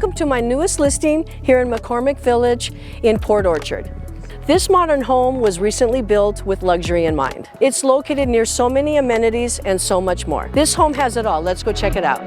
Welcome to my newest listing here in McCormick Village in Port Orchard. This modern home was recently built with luxury in mind. It's located near so many amenities and so much more. This home has it all. Let's go check it out.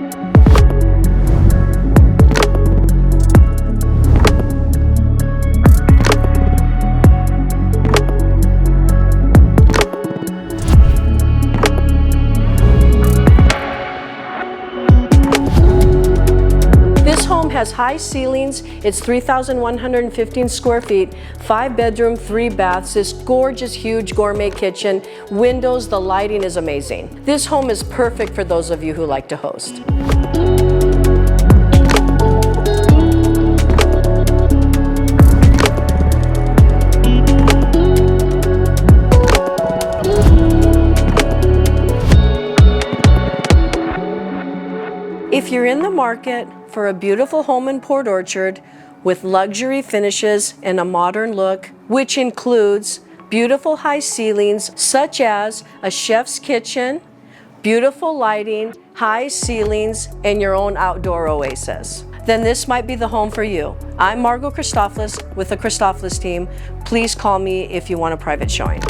This home has high ceilings. It's 3,115 square feet, 5 bedroom, 3 baths, this gorgeous, huge gourmet kitchen, windows, the lighting is amazing. This home is perfect for those of you who like to host. If you're in the market for a beautiful home in Port Orchard with luxury finishes and a modern look, which includes beautiful high ceilings such as a chef's kitchen, beautiful lighting, high ceilings, and your own outdoor oasis, then this might be the home for you. I'm Margot Christopoulos with the Christopoulos team. Please call me if you want a private showing.